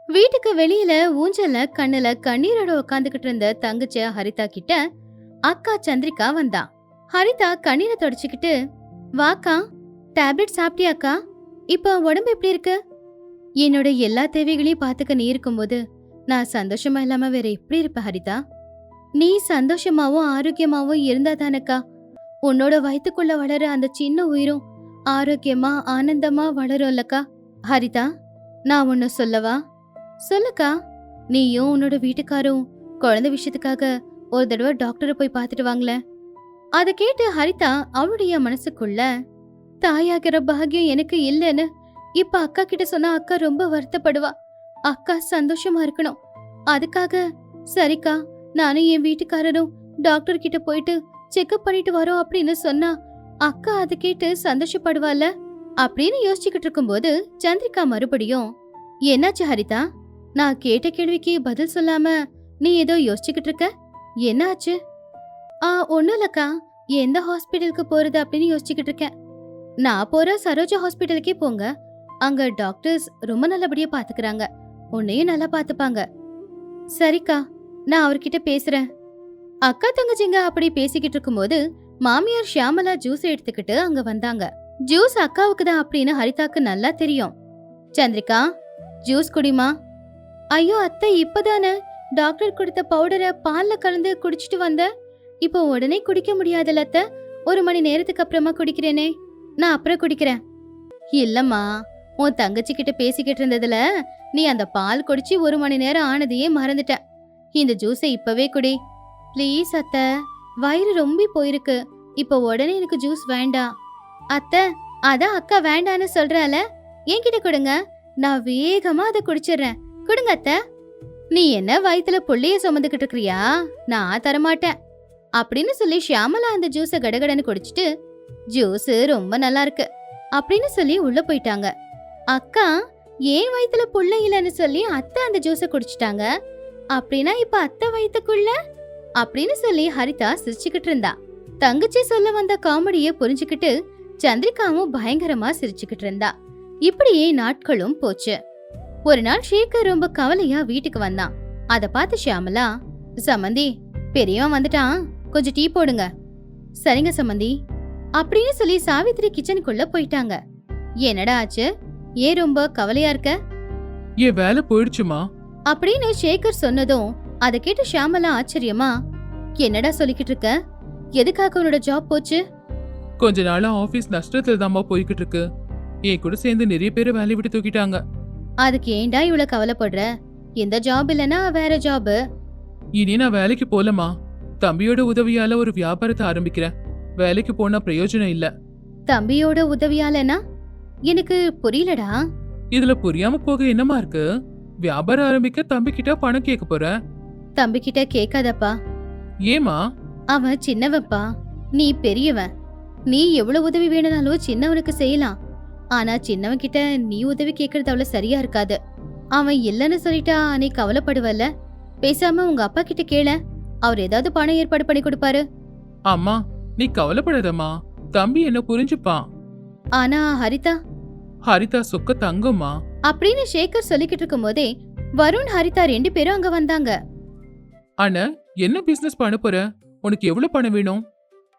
வீட்டுக்கு வெளியில ஊஞ்சல்ல கண்ணுல கண்ணீரோட உட்காந்துக்கிட்டு இருந்த தங்கச்சி ஹரிதா கிட்ட அக்கா சந்திரிகா வந்தா. ஹரிதா கண்ணீரை தொடச்சுக்கிட்டு, வாக்கா, டேப்லெட் சாப்பிட்டியாக்கா? இப்போ உடம்பு எப்படி இருக்கு? என்னோட எல்லா தேவைகளையும் பாத்துக்க நீ இருக்கும்போது நான் சந்தோஷமா இல்லாம வேற எப்படி இருப்ப ஹரிதா? நீ சந்தோஷமாவும் ஆரோக்கியமாவும் இருந்தா தானக்கா உன்னோட வயித்துக்குள்ள வளர அந்த சின்ன உயிரும் ஆரோக்கியமா ஆனந்தமா வளரும்லக்கா. ஹரிதா, நான் ஒன்னு சொல்லவா? சொல்லுக்கா. நீயும் உன்னோட வீட்டுக்காரும் குழந்தை விஷயத்துக்காக ஒரு தடவை டாக்டரை போய் பார்த்துட்டு வாங்களேன். அதை கேட்டு ஹரிதா அவளுடைய மனசுக்குள்ள, தாயாகிற பாகியம் எனக்கு இல்லைன்னு இப்ப அக்கா கிட்ட சொன்னா அக்கா ரொம்ப வருத்தப்படுவா. அக்கா சந்தோஷமா இருக்கணும். அதுக்காக சரிக்கா, நானும் என் வீட்டுக்காரரும் டாக்டர் கிட்ட போயிட்டு செக்அப் பண்ணிட்டு வரோம் அப்படின்னு சொன்னா அக்கா அதை கேட்டு சந்தோஷப்படுவால அப்படின்னு யோசிச்சுக்கிட்டு இருக்கும்போது சந்திரிகா மறுபடியும், என்னாச்சு ஹரிதா? நான் கேட்ட கேள்விக்கு பதில் சொல்லாம நீ ஏதோ யோசிச்சுக்கிட்டு இருக்க, என்ன ஆச்சு? ஒண்ணும் இல்லக்கா, எந்த ஹாஸ்பிட்டலுக்கு போறது அப்படின்னு யோசிச்சுக்கிட்டு இருக்கேன். நான் போற சரோஜா ஹாஸ்பிட்டலுக்கே போங்க. அங்க டாக்டர்ஸ் ரொம்ப நல்லபடியா பாத்துக்கிறாங்க, உன்னையும் நல்லா பாத்துப்பாங்க. சரிக்கா, நான் அவர்கிட்ட பேசுறேன். அக்கா தங்கச்சிங்க அப்படி பேசிக்கிட்டு இருக்கும்போது மாமியார் ஷியாமலா ஜூஸ் எடுத்துக்கிட்டு அங்க வந்தாங்க. ஜூஸ் அக்காவுக்கு தான் அப்படின்னு ஹரிதாக்கு நல்லா தெரியும். சந்திரிகா, ஜூஸ் குடிமா. ஐயோ அத்தை, இப்பதானே டாக்டர் கொடுத்த பவுடரை பால்ல கலந்து குடிச்சிட்டு வந்த. இப்போ உடனே குடிக்க முடியாதுல்ல அத்தை, 1 மணி நேரத்துக்கு அப்புறமா குடிக்கிறேனே. நான் அப்புறம் குடிக்கிறேன். இல்லம்மா, உன் தங்கச்சி கிட்ட பேசிக்கிட்டு இருந்ததுல நீ அந்த பால் குடிச்சு 1 மணி நேரம் ஆனதையே மறந்துட்ட. இந்த ஜூஸை இப்பவே குடி ப்ளீஸ் அத்தை, வயிறு ரொம்ப போயிருக்கு. இப்போ உடனே எனக்கு ஜூஸ் வேண்டாம். அத்தை, அதான் அக்கா வேண்டான்னு சொல்றால, என்கிட்ட கொடுங்க, நான் வேகமா அதை குடிச்சிடுறேன். கொடுங்க அத்தை. நீ என்ன வயித்துல புள்ளைய சுமந்துக்கிட்டு இருக்கிறியா? நான் தரமாட்டேன் அப்படின்னு சொல்லி ஷியாமலா அந்த ஜூஸை கடகடன்னு குடிச்சிட்டு, ஜூஸ் ரொம்ப நல்லா இருக்கு அப்படின்னு சொல்லி உள்ள போயிட்டாங்க. அக்கா, ஏன் வயித்துல புள்ள இல்லைன்னு சொல்லி அத்தை அந்த ஜூஸை குடிச்சிட்டாங்க. அப்படின்னா இப்ப அத்தை வயித்துக்குள்ள அப்படின்னு சொல்லி ஹரிதா சிரிச்சுக்கிட்டு இருந்தா. தங்கச்சி சொல்ல வந்த காமெடியை புரிஞ்சுக்கிட்டு சந்திரிகாவும் பயங்கரமா சிரிச்சுக்கிட்டு இருந்தா. இப்படியே நாட்களும் போச்சு. ஒரு நாள் ஷேகர் ரொம்ப கவலையா வீட்டுக்கு வந்தான். அத பார்த்து ஷியாமலா, சம்மந்தி, பெரியவன் வந்துட்டான், கொஞ்சம் டீ போடுங்க. சரிங்க சம்மந்தி அப்படின்னு சொல்லி சாவித்ரி கிச்சனுக்குள்ள போயிட்டாங்க. என்னடா ஆச்சு? ஏன் ரொம்ப கவலையா இருக்க? ஏன் வேலை போயிடுச்சுமா அப்படின்னு ஷேகர் சொன்னதும் அதை கேட்டு ஷியாமலா ஆச்சரியமா, என்னடா சொல்லிக்கிட்டு இருக்க? எதுக்காக உன்னோட ஜாப் போச்சு? கொஞ்ச நாளா ஆபீஸ் நஷ்டத்துல தாமா போய்கிட்டு இருக்கு. என் கூட சேர்ந்து நிறைய பேர் வேலையை விட்டு தூக்கிட்டாங்க. அதுக்கு ஏன்டா இவ்வளவு கவலைப்படுற? இந்த ஜாப் இல்லனா வேற ஜாப். இனி நான் வேலைக்கு போலமா. தம்பியோட உதவியால ஒரு வியாபாரத்தை ஆரம்பிக்கிறேன். வேலைக்கு போனா பிரயோஜனம் இல்ல. தம்பியோட உதவியாலனா? எனக்கு புரியலடா. இதுல புரியாம போக என்னமா இருக்கு? வியாபாரம் ஆரம்பிக்க தம்பி கிட்ட பணம் கேட்க போற. தம்பி கிட்ட கேட்காதப்பா. ஏமா? அவன் சின்னவப்பா, நீ பெரியவன். நீ எவ்வளவு உதவி வேணும்னாலும் சின்னவனுக்கு செய்யலாம். ஆனா சின்னவன் கிட்ட நீ உதவி கேக்குறது அவ்வளவு சரியா இருக்காது. அவன் இல்லன்னு சொல்லிட்டா நீ கவலைப்படுவல்ல. பேசாம உங்க அப்பா கிட்ட கேள, அவர் ஏதாவது பணம் ஏற்பாடு பண்ணி கொடுப்பாரு. அம்மா, நீ கவலைப்படாதம்மா, தம்பி என்ன புரிஞ்சுப்பான். ஆனா ஹரிதா? ஹரிதா சொக்க தங்கம்மா அப்படின்னு ஷேகர் சொல்லிக்கிட்டு இருக்கும் போதே வருண், ஹரிதா 2 பேரும் அங்க வந்தாங்க. அண்ணா, என்ன பிசினஸ் பண்ண போற? உனக்கு எவ்வளவு பணம் வேணும்?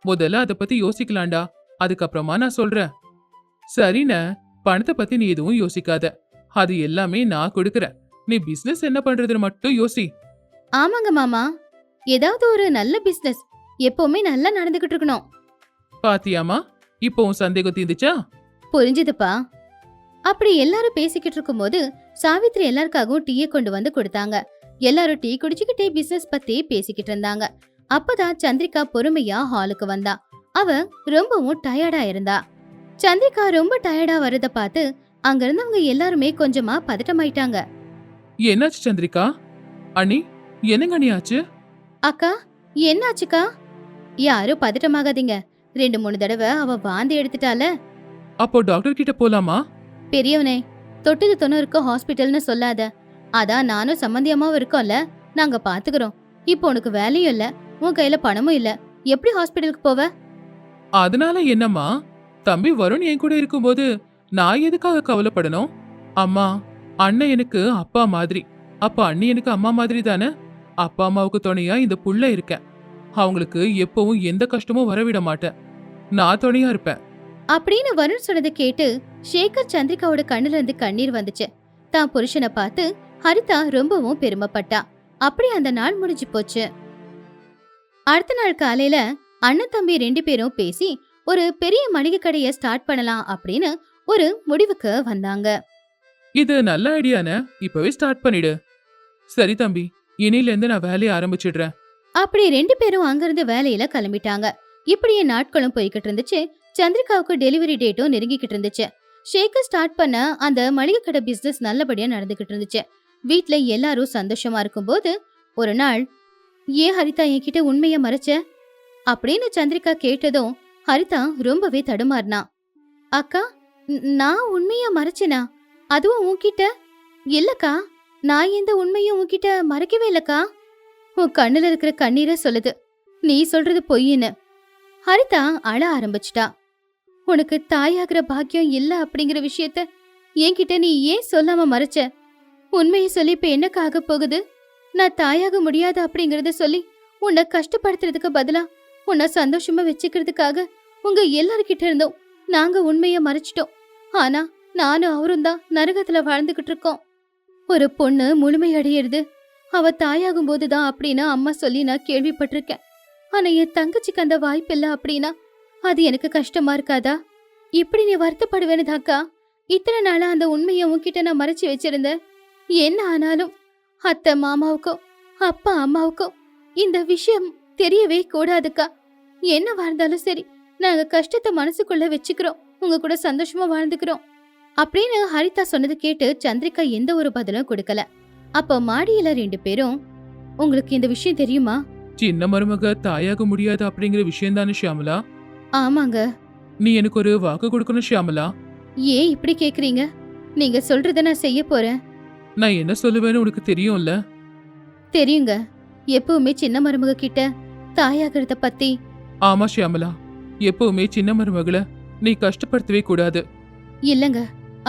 முதல்ல அத பத்தி யோசிக்கலாம்டா, அதுக்கப்புறமா நான் சொல்றேன். சரிண்ண, பணத்தை பத்தி நீ எதுவும் யோசிக்காத, அது எல்லாமே நான் கொடுக்கறேன். நீ பிசினஸ் என்ன பண்றதுன்னு மட்டும் யோசி. ஆமாங்க மாமா, ஏதாவது ஒரு நல்ல பிசினஸ் எப்பவுமே நல்லா நடந்துகிட்டு இருக்கணும். பாத்தியாமா, இப்போ உன் சந்தேகம் தீர்ந்துச்சா? புரிஞ்சுதுப்பா. அப்படி எல்லாரும் பேசிக்கிட்டு இருக்கும்போது சாவித்ரி எல்லாருக்காகவும் டீயை கொண்டு வந்து கொடுத்தாங்க. எல்லாரும் டீ குடிச்சுக்கிட்டே பிசினஸ் பத்தி பேசிக்கிட்டு இருந்தாங்க. அப்பதான் சந்திரிகா பொறுமையா ஹாலுக்கு வந்தா. அவ ரொம்பவும் டயர்டா இருந்தா. சந்திரிகா ரொம்ப டயர்டா வரத பார்த்து அங்க இருந்தவங்க எல்லாருமே கொஞ்சமா பதட்டமாயிட்டாங்க. என்னாச்சு சந்திரிகா? அண்ணி, என்னங்க அண்ணி ஆச்சு? அக்கா, என்னாச்சுக்கா? யாரும் பதட்டமாகாதீங்க. 2-3 தடவை அவ வாந்தி எடுத்துட்டால. அப்போ டாக்டர் கிட்ட போலாமா? பெரியவனே, தொட்டது தொண்ணூறுக்கு ஹாஸ்பிட்டல்னு சொல்லாத. அதான் நானும் சம்பந்தியமாவும் இருக்கோம்ல, நாங்க பாத்துக்கிறோம். இப்போ உனக்கு வேலையும் இல்ல, உன் கையில பணமும் இல்ல, எப்படி ஹாஸ்பிட்டலுக்கு போவ? அதனால என்னம்மா, தம்பி வருண் என் கூட இருக்கும்போது நான் எதுக்காக கவலைப்படணும்? அம்மா, அண்ணன் எனக்கு அப்பா மாதிரி, அப்ப அண்ணி எனக்கு அம்மா மாதிரி தானே. அப்பா அம்மாவுக்கு துணையா இந்த புள்ள இருக்கேன். அவங்களுக்கு எப்பவும் எந்த கஷ்டமும் வரவிட மாட்டேன். நான் துணையா இருப்பேன். அப்படின்னு வருண் சொன்னதை கேட்டு சேகர் சந்திரிகாவோட கண்ணுல இருந்து கண்ணீர் வந்துச்சு. தான் புருஷனை பார்த்து ஹரிதா ரொம்பவும் பெருமைப்பட்டா. அப்படி அந்த நாள் முடிஞ்சு போச்சு. அடுத்த நாள் காலையில அண்ணன் தம்பி 2 பேரும் பேசி ஒரு பெரிய மளிகை கடையை ஸ்டார்ட் பண்ணலாம் அப்படின்னு ஒரு முடிவுக்கு வந்தாங்க. இது நல்ல ஐடியானே. இப்பவே ஸ்டார்ட் பண்ணிடு. சரி தம்பி, இனில இருந்து நான் வேலையை ஆரம்பிச்சிடுறேன். அப்படி 2 பேரும் அங்கிருந்து வேலையில கிளம்பிட்டாங்க. இப்படியே நாட்களும் போய்கிட்டு இருந்துச்சு. சந்திரிகாவுக்கு டெலிவரி டேட்டும் நெருங்கிக்கிட்டு இருந்துச்சு. ஷேக்கர் ஸ்டார்ட் பண்ண அந்த மளிகை கடை பிசினஸ் நல்லபடியா நடந்துகிட்டு இருந்துச்சு. வீட்ல எல்லாரும் சந்தோஷமா இருக்கும்போது ஒரு நாள், ஏன் ஹரிதா என்கிட்ட உண்மைய மறைச்ச அப்படின்னு சந்திரிகா கேட்டதும் ஹரிதா ரொம்பவே தடுமாறினா. அக்கா, நான் உண்மைய மறைச்சேனா? அதுவும் உன்கிட்ட? இல்லக்கா, நான் எந்த உண்மையும் உன்கிட்ட மறைக்கவே இல்லக்கா. உன் கண்ணுல இருக்கிற கண்ணீரை சொல்லுது நீ சொல்றது பொய்ன்னு. ஹரிதா அழ ஆரம்பிச்சிட்டா. உனக்கு தாயாகிற பாக்கியம் இல்ல அப்படிங்கிற விஷயத்த என்கிட்ட நீ ஏன் சொல்லாம மறைச்ச? உண்மையை சொல்லி இப்ப என்னக்கு ஆக போகுது? நான் தாயாக முடியாது அப்படிங்கறத சொல்லி உன்னை கஷ்டப்படுத்துறதுக்கு பதிலா உன்னை சந்தோஷமா வச்சுக்கிறதுக்காக உங்க எல்லார்கிட்ட இருந்தோம் நாங்க உண்மைய மறைச்சிட்டோம். ஆனா நானும் அவரும் தான் நரகத்துல வாழ்ந்துகிட்டு இருக்கோம். ஒரு பொண்ணு முழுமையடையிறது அவ தாயாகும் போதுதான் அப்படின்னு அம்மா சொல்லி நான் கேள்விப்பட்டிருக்கேன். ஆனா என் தங்கச்சிக்கு அந்த வாய்ப்பில்ல அப்படின்னா அது எனக்கு கஷ்டமா இருக்காதா? இப்படி நீ வருத்தப்படுவேனுதாக்கா இத்தனை நாளா அந்த உண்மையை உன்கிட்ட நான் மறைச்சு வச்சிருந்தேன். என்ன ஆனாலும் அத்தை மாமாவுக்கும் அப்பா அம்மாவுக்கும் இந்த விஷயம் தெரியவே கூடாதுக்கா. என்னவா இருந்தாலும் சரி, நாங்க கஷ்டத்தை மனசுக்குள்ள வச்சுக்கிறோம், உங்க கூட சந்தோஷமா வாழ்ந்துக்கிறோம் அப்படின்னு ஹரிதா சொன்னது கேட்டு சந்திரிகா எந்த ஒரு பதிலும் கொடுக்கல. அப்ப மாடியில 2 பேரும், உங்களுக்கு இந்த விஷயம் தெரியுமா? சின்ன மருமக தாயாக முடியாது அப்படிங்கிற விஷயம் தானே ஷியாமலா? ஆமாங்க. நீ எனக்கு ஒரு வாக்கு கொடுக்கணும் ஷியாமலா. ஏன் இப்படி கேக்குறீங்க? நீங்க சொல்றத நான் செய்ய போறேன். நான் என்ன சொல்லுவேன்னு உனக்கு தெரியும்ல. தெரியுங்க. எப்பவுமே சின்ன மருமக கிட்ட தாயாகிறத பத்தி. ஆமா ஷியாமலா, எப்பவுமே சின்ன மருமகளை நீ கஷ்டப்படுத்தவே கூடாது. இல்லங்க,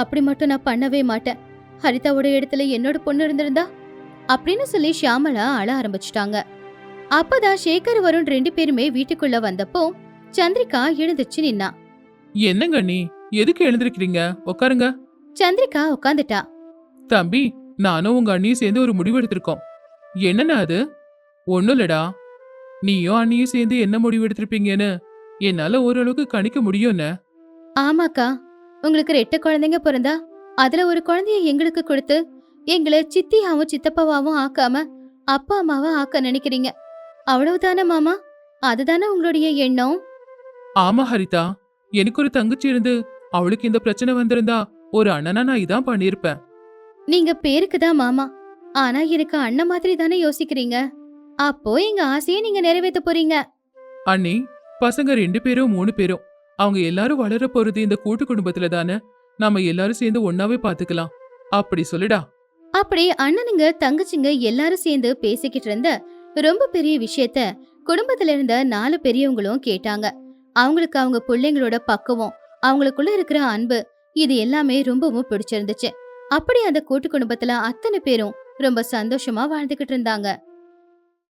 அப்படி மட்டும் நான் பண்ணவே மாட்டேன். ஹரிதாவோட இடத்துல என்னோட பொண்ணு இருந்திருந்தா அப்படின்னு சொல்லி ஷியாமலா அழ ஆரம்பிச்சிட்டாங்க. அப்பதான் சேகர் வருண் 2 பேருமே வீட்டுக்குள்ள வந்தப்போ சந்திரிகா எழுந்துச்சு நின்னா. என்னங்க நீ எதுக்கு எழுந்திருக்கிறீங்க? உட்காருங்க. சந்திரிகா உட்காந்துட்டா. தம்பி, நானும் உங்க அண்ணியும் சேர்ந்து ஒரு முடிவு எடுத்திருக்கோம். என்னன்னா அது? ஒண்ணும் இல்லடா. நீயும் அண்ணியும் சேர்ந்து என்ன முடிவு எடுத்திருப்பீங்கன்னு என்னால ஓரளவுக்கு கணிக்க முடியும்னு. ஆமாக்கா, உங்களுக்கு 2 குழந்தைங்க பிறந்தா அதுல ஒரு குழந்தைய எங்களுக்கு கொடுத்து எங்களை சித்தியாவும் சித்தப்பாவாவும் ஆக்காம அப்பா அம்மாவா ஆக்க நினைக்கிறீங்க, அவ்வளவுதானே மாமா? அதுதானே உங்களுடைய எண்ணம்? ஆமா ஹரிதா, எனக்கு ஒரு தங்கச்சி இருந்து அவளுக்கு இந்த பிரச்சனை வந்திருந்தா ஒரு அண்ணனா நான் இதான் பண்ணிருப்பேன். நீங்க பேருக்கு தான் மாமா, ஆனா எனக்கு அண்ணன் மாதிரி தானே யோசிக்கிறீங்க. அப்போ எங்க ஆசையை நீங்க நிறைவேற்ற போறீங்க. அண்ணி, பசங்க 2 பேரும் 3 பேரும் அவங்க எல்லாரும் வளர போறது இந்த கூட்டு குடும்பத்துல தானே. நாம எல்லாரும் சேர்ந்து ஒன்னாவே பாத்துக்கலாம். அப்படி சொல்லுடா. அப்படி அண்ணனுங்க தங்கச்சிங்க எல்லாரும் சேர்ந்து பேசிக்கிட்டு இருந்த ரொம்ப பெரிய விஷயத்த குடும்பத்துல இருந்த 4 பெரியவங்களும் கேட்டாங்க. அவங்களுக்கு அவங்க பிள்ளைங்களோட பக்குவம், அவங்களுக்குள்ள இருக்கிற அன்பு, இது எல்லாமே ரொம்பவும் பிடிச்சிருந்துச்சு. அப்படி அந்த கூட்டு குடும்பத்துல அத்தனை பேரும் ரொம்ப சந்தோஷமா வாழ்ந்துகிட்டு இருந்தாங்க.